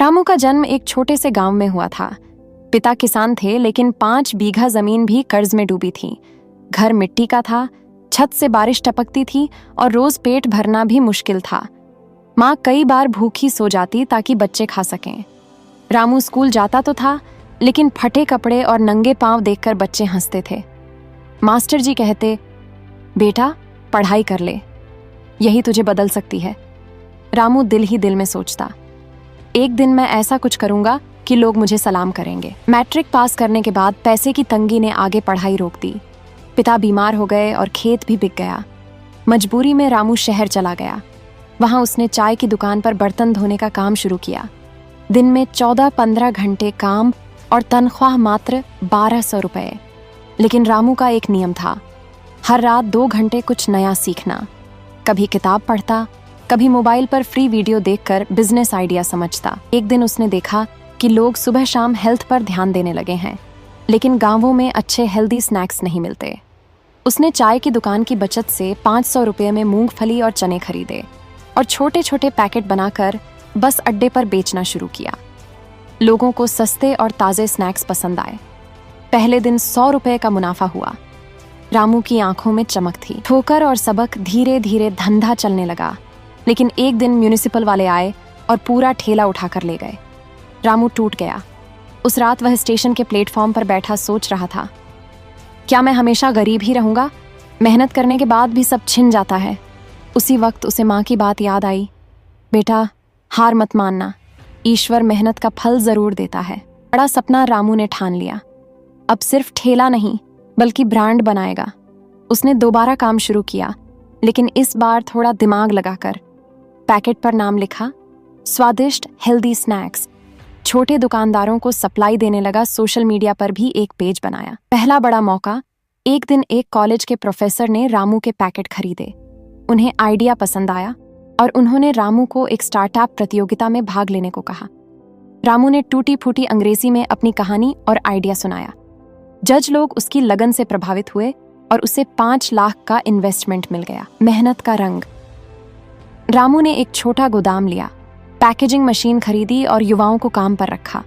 रामू का जन्म एक छोटे से गांव में हुआ था। पिता किसान थे, लेकिन 5 बीघा जमीन भी कर्ज में डूबी थी। घर मिट्टी का था, छत से बारिश टपकती थी और रोज पेट भरना भी मुश्किल था। माँ कई बार भूखी सो जाती ताकि बच्चे खा सकें। रामू स्कूल जाता तो था, लेकिन फटे कपड़े और नंगे पांव देखकर बच्चे हंसते थे। मास्टर जी कहते, बेटा पढ़ाई कर ले, यही तुझे बदल सकती है। रामू दिल ही दिल में सोचता, एक दिन मैं ऐसा कुछ करूंगा कि लोग मुझे सलाम करेंगे। मैट्रिक पास करने के बाद पैसे की तंगी ने आगे पढ़ाई रोक दी। पिता बीमार हो गए और खेत भी बिक गया। मजबूरी में रामू शहर चला गया। वहां उसने चाय की दुकान पर बर्तन धोने का काम शुरू किया। दिन में 14-15 घंटे काम और तनख्वाह मात्र 1200 रुपए। लेकिन रामू का एक नियम था, हर रात 2 घंटे कुछ नया सीखना। कभी किताब पढ़ता, कभी मोबाइल पर फ्री वीडियो देखकर बिजनेस आइडिया समझता। एक दिन उसने देखा कि लोग सुबह शाम हेल्थ पर ध्यान देने लगे हैं, लेकिन गांवों में अच्छे हेल्दी स्नैक्स नहीं मिलते। उसने चाय की दुकान की बचत से 500 रुपये में मूंगफली और चने खरीदे और छोटे छोटे पैकेट बनाकर बस अड्डे पर बेचना शुरू किया। लोगों को सस्ते और ताज़े स्नैक्स पसंद आए। पहले दिन 100 रुपये का मुनाफा हुआ। रामू की आंखों में चमक थी। ठोकर और सबक धीरे धीरे धंधा चलने लगा। लेकिन एक दिन म्यूनिसिपल वाले आए और पूरा ठेला उठाकर ले गए। रामू टूट गया। उस रात वह स्टेशन के प्लेटफॉर्म पर बैठा सोच रहा था, क्या मैं हमेशा गरीब ही रहूंगा? मेहनत करने के बाद भी सब छिन जाता है। उसी वक्त उसे माँ की बात याद आई, बेटा हार मत मानना, ईश्वर मेहनत का फल जरूर देता है। बड़ा सपना रामू ने ठान लिया। अब सिर्फ ठेला नहीं बल्कि ब्रांड बनाएगा। उसने दोबारा काम शुरू किया, लेकिन इस बार थोड़ा दिमाग लगाकर। पैकेट पर नाम लिखा, स्वादिष्ट हेल्दी स्नैक्स। छोटे दुकानदारों को सप्लाई देने लगा। सोशल मीडिया पर भी एक पेज बनाया। पहला बड़ा मौका, एक दिन एक कॉलेज के प्रोफेसर ने रामू के पैकेट खरीदे। उन्हें आइडिया पसंद आया और उन्होंने रामू को एक स्टार्टअप प्रतियोगिता में भाग लेने को कहा। रामू ने टूटी फूटी अंग्रेजी में अपनी कहानी और आइडिया सुनाया। जज लोग उसकी लगन से प्रभावित हुए और उसे 5 लाख का इन्वेस्टमेंट मिल गया। मेहनत का रंग। रामू ने एक छोटा गोदाम लिया, पैकेजिंग मशीन खरीदी और युवाओं को काम पर रखा।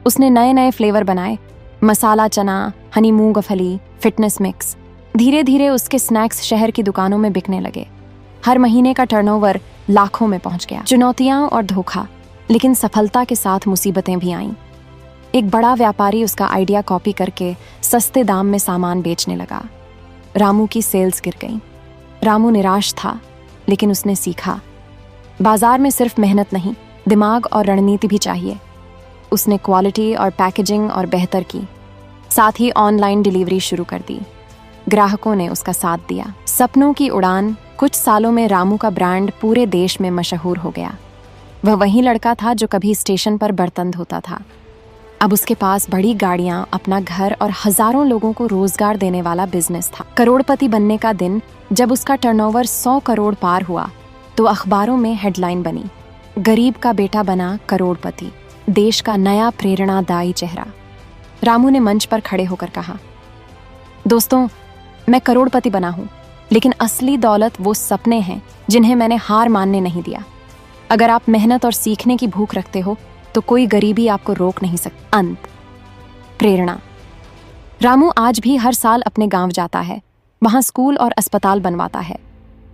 उसने नए नए फ्लेवर बनाए, मसाला चना, हनी मूंगफली, फिटनेस मिक्स। धीरे धीरे उसके स्नैक्स शहर की दुकानों में बिकने लगे। हर महीने का टर्नओवर लाखों में पहुंच गया। चुनौतियां और धोखा, लेकिन सफलता के साथ मुसीबतें भी आईं। एक बड़ा व्यापारी उसका आइडिया कॉपी करके सस्ते दाम में सामान बेचने लगा। रामू की सेल्स गिर गईं। रामू निराश था, लेकिन उसने सीखा, बाजार में सिर्फ मेहनत नहीं, दिमाग और रणनीति भी चाहिए। उसने क्वालिटी और पैकेजिंग और बेहतर की, साथ ही ऑनलाइन डिलीवरी शुरू कर दी। ग्राहकों ने उसका साथ दिया। सपनों की उड़ान। कुछ सालों में रामू का ब्रांड पूरे देश में मशहूर हो गया। वह वही लड़का था जो कभी स्टेशन पर बर्तन धोता था। अब उसके पास बड़ी गाड़ियां, अपना घर और हजारों लोगों को रोजगार देने वाला बिजनेस था। करोड़पति बनने का दिन जब उसका टर्नओवर 100 करोड़ पार हुआ तो अखबारों में हेडलाइन बनी, गरीब का बेटा बना करोड़पति, देश का नया प्रेरणादायी चेहरा। रामू ने मंच पर खड़े होकर कहा, दोस्तों मैं करोड़पति बना हूं, लेकिन असली दौलत वो सपने हैं जिन्हें मैंने हार मानने नहीं दिया। अगर आप मेहनत और सीखने की भूख रखते हो तो कोई गरीबी आपको रोक नहीं सकती। अंत। प्रेरणा। रामू आज भी हर साल अपने गांव जाता है। वहां स्कूल और अस्पताल बनवाता है।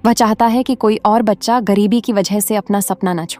वह चाहता है कि कोई और बच्चा गरीबी की वजह से अपना सपना न छोड़े।